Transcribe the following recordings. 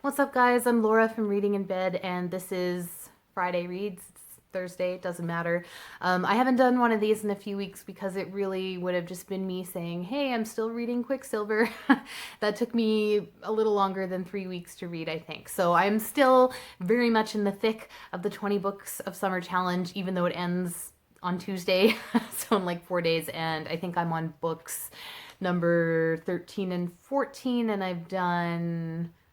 What's up, guys? I'm Laura from Reading in Bed, and this is Friday Reads. It's Thursday, it doesn't matter. I haven't done one of these in a few weeks because it really would have just been me saying, hey, I'm still reading Quicksilver. That took me a little longer than 3 weeks to read, I think. So I'm still very much in the thick of the 20 Books of Summer Challenge, even though it ends on Tuesday, so in like 4 days, and I think I'm on books number 13 and 14, and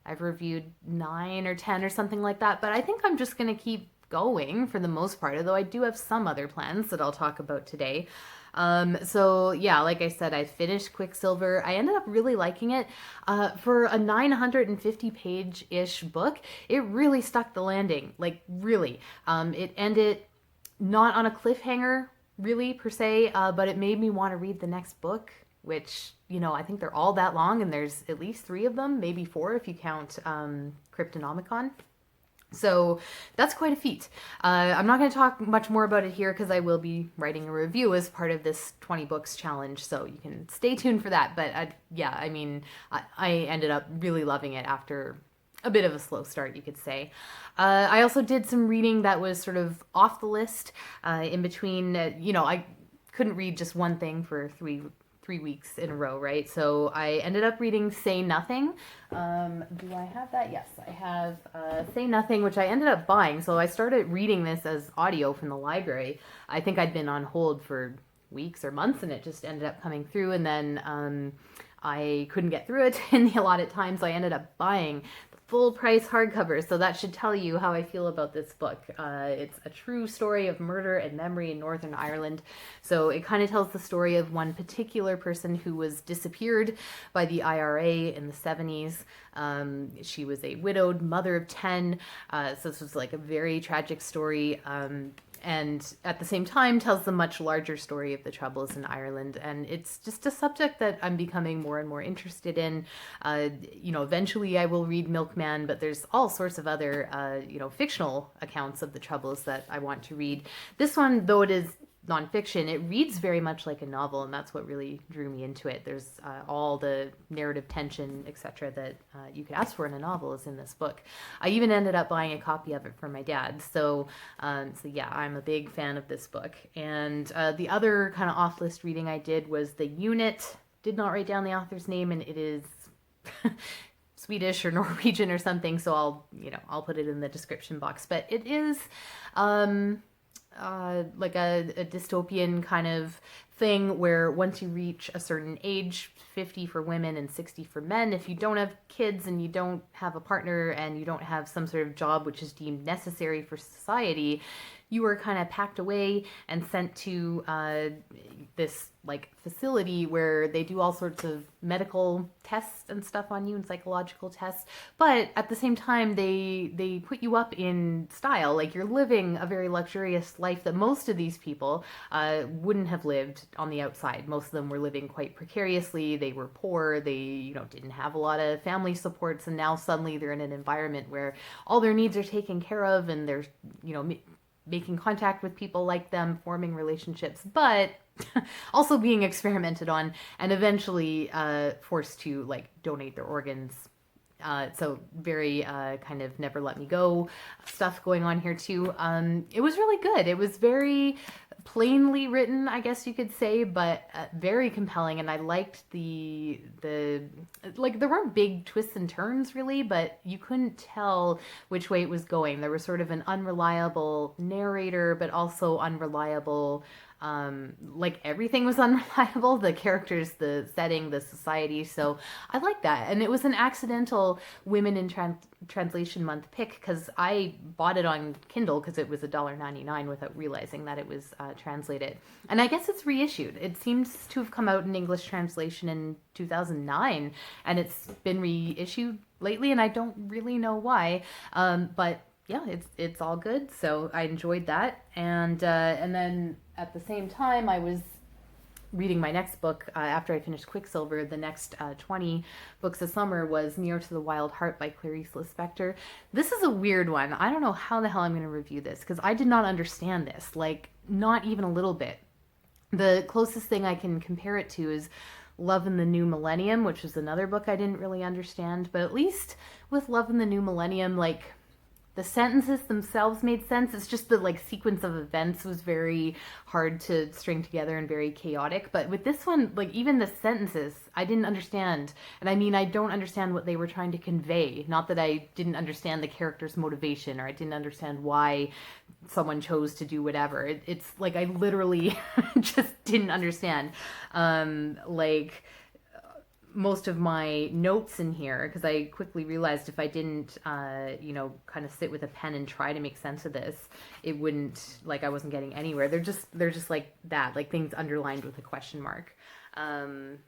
I've reviewed 9 or 10 or something like that, but I think I'm just going to keep going for the most part, although I do have some other plans that I'll talk about today. So yeah, like I said, I finished Quicksilver. I ended up really liking it. For a 950 page-ish book, it really stuck the landing, like really. It ended not on a cliffhanger, really, per se, but it made me want to read the next book, which, you know, I think they're all that long, and there's at least 3 of them, maybe 4 if you count Cryptonomicon. So that's quite a feat. I'm not going to talk much more about it here because I will be writing a review as part of this 20 books challenge, so you can stay tuned for that. But yeah, I mean, I ended up really loving it after a bit of a slow start, you could say. I also did some reading that was sort of off the list in between. I couldn't read just one thing for three weeks in a row, right? So I ended up reading Say Nothing. Do I have that? Yes, I have Say Nothing, which I ended up buying. So I started reading this as audio from the library. I think I'd been on hold for weeks or months, and it just ended up coming through, and then I couldn't get through it in the allotted time, so I ended up buying the full price hardcover. So that should tell you how I feel about this book. It's a true story of murder and memory in Northern Ireland. So it kind of tells the story of one particular person who was disappeared by the IRA in the 70s. She was a widowed mother of 10. So this was like a very tragic story. And at the same time tells the much larger story of the Troubles in Ireland. And it's just a subject that I'm becoming more and more interested in. Eventually I will read Milkman, but there's all sorts of other, fictional accounts of the Troubles that I want to read. This one, though it is nonfiction, it reads very much like a novel, and that's what really drew me into it. There's all the narrative tension, etc., that you could ask for in a novel is in this book. I even ended up buying a copy of it for my dad. So yeah, I'm a big fan of this book. And the other kind of off-list reading I did was The Unit. Did not write down the author's name, and it is Swedish or Norwegian or something, so I'll put it in the description box. But it is like a dystopian kind of thing where once you reach a certain age, 50 for women and 60 for men, if you don't have kids and you don't have a partner and you don't have some sort of job which is deemed necessary for society, you are kind of packed away and sent to this like facility where they do all sorts of medical tests and stuff on you and psychological tests, but at the same time they put you up in style, like you're living a very luxurious life that most of these people wouldn't have lived on the outside. Most of them were living quite precariously. They were poor. They didn't have a lot of family supports, and now suddenly they're in an environment where all their needs are taken care of, and they're making contact with people like them, forming relationships, but also being experimented on, and eventually forced to like donate their organs. So very kind of Never Let Me Go stuff going on here too. It was really good. It was very plainly written, I guess you could say, but very compelling, and I liked the like there weren't big twists and turns really, but you couldn't tell which way it was going. There was sort of an unreliable narrator, but also unreliable like everything was unreliable, the characters, the setting, the society. So I like that. And it was an accidental Women in Translation Month pick because I bought it on Kindle because it was $1.99 without realizing that it was translated. And I guess it's reissued. It seems to have come out in English translation in 2009, and it's been reissued lately, and I don't really know why. But yeah, it's all good. So I enjoyed that, and then at the same time, I was reading my next book after I finished Quicksilver. The next 20 books of summer was Near to the Wild Heart by Clarice Lispector. This is a weird one. I don't know how the hell I'm going to review this because I did not understand this, like not even a little bit. The closest thing I can compare it to is Love in the New Millennium, which was another book I didn't really understand. But at least with Love in the New Millennium, like, the sentences themselves made sense. It's just the like sequence of events was very hard to string together and very chaotic. But with this one, like even the sentences, I didn't understand. And I mean, I don't understand what they were trying to convey. Not that I didn't understand the character's motivation or I didn't understand why someone chose to do whatever. It's like I literally just didn't understand. Like most of my notes in here, because I quickly realized if I didn't, kind of sit with a pen and try to make sense of this, it wouldn't, like, I wasn't getting anywhere. They're just like that, like things underlined with a question mark, or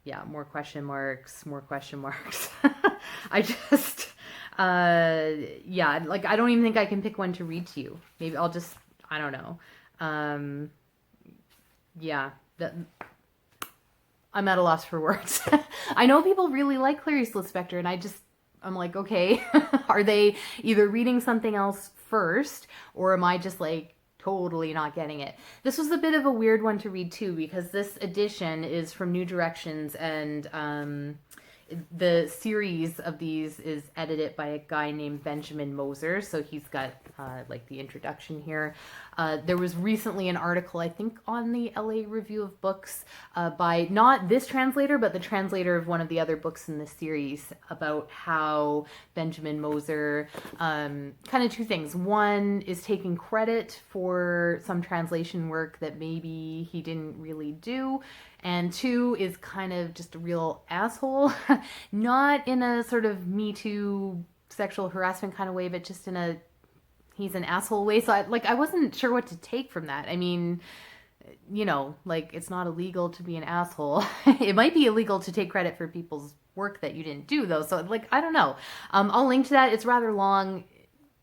yeah, more question marks. I just, like, I don't even think I can pick one to read to you. Maybe I'll just, I don't know. I'm at a loss for words. I know people really like Clarice Lispector, and I'm like, okay, are they either reading something else first, or am I just like totally not getting it? This was a bit of a weird one to read too, because this edition is from New Directions, and the series of these is edited by a guy named Benjamin Moser, so he's got like the introduction here. There was recently an article, I think, on the LA Review of Books by not this translator, but the translator of one of the other books in the series, about how Benjamin Moser, kind of two things. One is taking credit for some translation work that maybe he didn't really do, and two is kind of just a real asshole. Not in a sort of Me Too sexual harassment kind of way, but just in a he's an asshole way. So I wasn't sure what to take from that. I mean, like, it's not illegal to be an asshole. It might be illegal to take credit for people's work that you didn't do, though. So, like, I don't know. I'll link to that. It's rather long.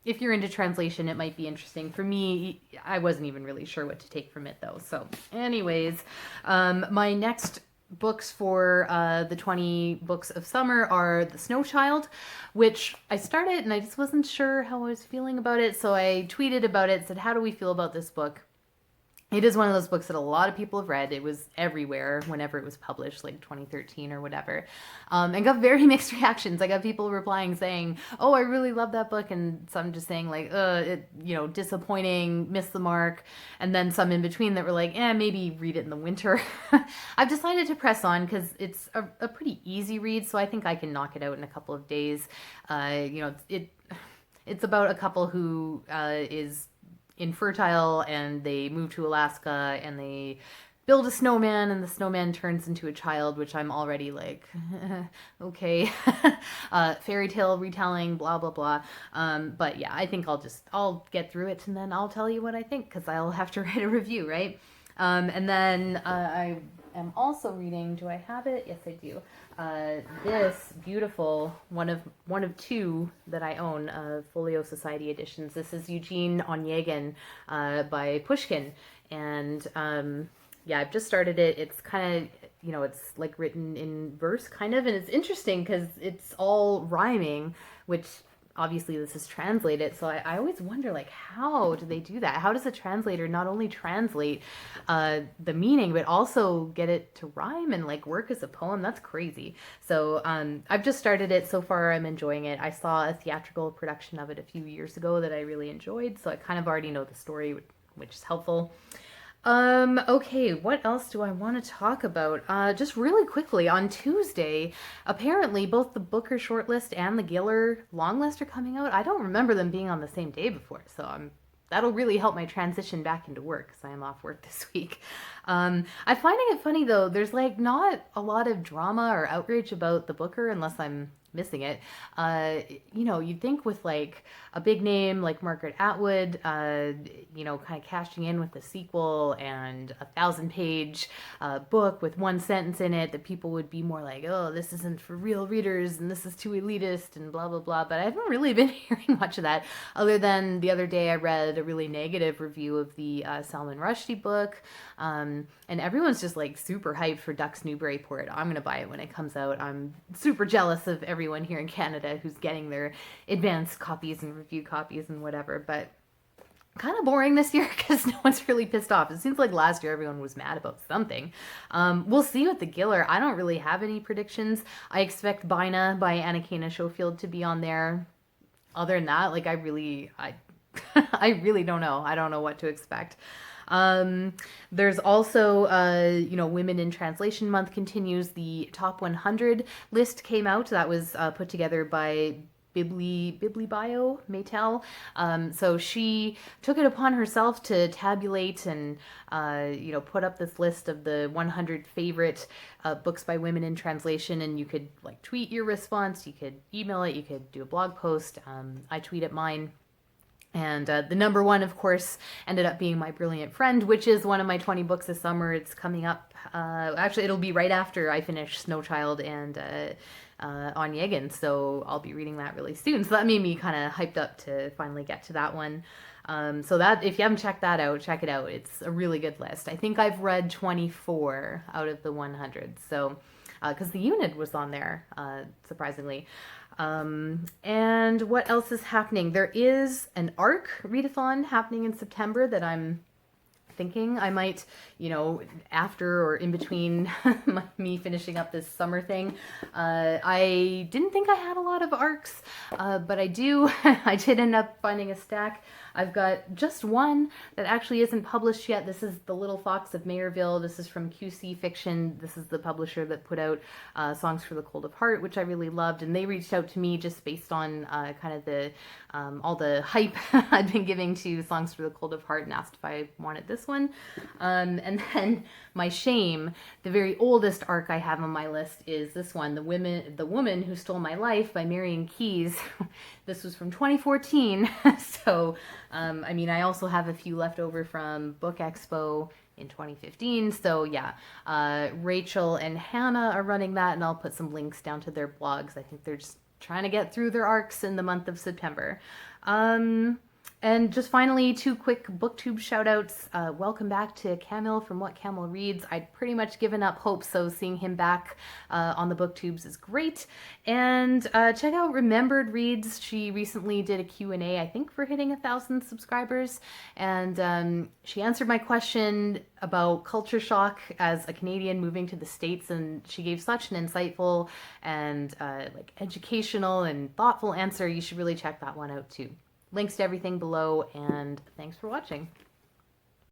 If you're into translation, it might be interesting. For me, I wasn't even really sure what to take from it, though. So, anyways, my next books for the 20 books of summer are The Snow Child, which I started and I just wasn't sure how I was feeling about it. So I tweeted about it, said, how do we feel about this book? It is one of those books that a lot of people have read. It was everywhere whenever it was published, like 2013 or whatever. And got very mixed reactions. I got people replying saying, oh, I really love that book. And some just saying like, disappointing, missed the mark. And then some in between that were like, maybe read it in the winter. I've decided to press on because it's a pretty easy read. So I think I can knock it out in a couple of days. It's about a couple who is infertile, and they move to Alaska and they build a snowman, and the snowman turns into a child, which I'm already like, okay. Fairy tale retelling, blah, blah, blah. But yeah, I think I'll get through it and then I'll tell you what I think, because I'll have to write a review, right? And then I am also reading, do I have it? Yes, I do. This beautiful, one of two that I own, Folio Society editions. This is Eugene Onegin by Pushkin. And I've just started it. It's kind of, it's like written in verse kind of, and it's interesting because it's all rhyming, which obviously this is translated. So I always wonder, like, how do they do that? How does a translator not only translate the meaning, but also get it to rhyme and like work as a poem? That's crazy. So I've just started it. So far, I'm enjoying it. I saw a theatrical production of it a few years ago that I really enjoyed. So I kind of already know the story, which is helpful. Okay, what else do I want to talk about? Just really quickly, on Tuesday, apparently both the Booker shortlist and the Giller longlist are coming out. I don't remember them being on the same day before, so that'll really help my transition back into work, because I am off work this week. I'm finding it funny, though. There's, like, not a lot of drama or outrage about the Booker, unless I'm missing it. You'd think with like a big name like Margaret Atwood, kind of cashing in with the sequel and a 1,000-page book with one sentence in it, that people would be more like, oh, this isn't for real readers and this is too elitist and blah, blah, blah. But I haven't really been hearing much of that, other than the other day I read a really negative review of the Salman Rushdie book. And everyone's just like super hyped for Ducks Newburyport. I'm going to buy it when it comes out. I'm super jealous of everyone here in Canada who's getting their advanced copies and review copies and whatever. But kind of boring this year because no one's really pissed off. It seems like last year everyone was mad about something. We'll see with the Giller. I don't really have any predictions. I expect Bina by Anna Kana Schofield to be on there. Other than that, like I really don't know. I don't know what to expect. There's also, Women in Translation Month continues. The top 100 list came out. That was put together by Biblibio Maytel. So she took it upon herself to tabulate and, put up this list of the 100 favorite books by women in translation. And you could like tweet your response, you could email it, you could do a blog post. I tweeted mine. And the number one, of course, ended up being My Brilliant Friend, which is one of my 20 books this summer. It's coming up. Actually, it'll be right after I finish Snow Child and Onegin, so I'll be reading that really soon. So that made me kind of hyped up to finally get to that one. So that, if you haven't checked that out, check it out. It's a really good list. I think I've read 24 out of the 100. So, because the unit was on there, surprisingly. And what else is happening? There is an ARC readathon happening in September that I'm thinking I might, after or in between me finishing up this summer thing. I didn't think I had a lot of ARCs, but I do. I did end up finding a stack. I've got just one that actually isn't published yet. This is The Little Fox of Mayerville. This is from QC Fiction. This is the publisher that put out Songs for the Cold of Heart, which I really loved. And they reached out to me just based on kind of the all the hype I'd been giving to Songs for the Cold of Heart and asked if I wanted this one. And then my shame, the very oldest ARC I have on my list is this one, The Woman Who Stole My Life by Marian Keyes. This was from 2014. So, I also have a few left over from Book Expo in 2015. So yeah, Rachel and Hannah are running that, and I'll put some links down to their blogs. I think they're just trying to get through their arcs in the month of September. And just finally, 2 quick Booktube shoutouts. Welcome back to Camille from What Camille Reads. I'd pretty much given up hope, so seeing him back on the Booktubes is great. And check out Remembered Reads. She recently did a Q&A, I think, for hitting 1,000 subscribers. And she answered my question about culture shock as a Canadian moving to the States, and she gave such an insightful and educational and thoughtful answer. You should really check that one out too. Links to everything below, and thanks for watching.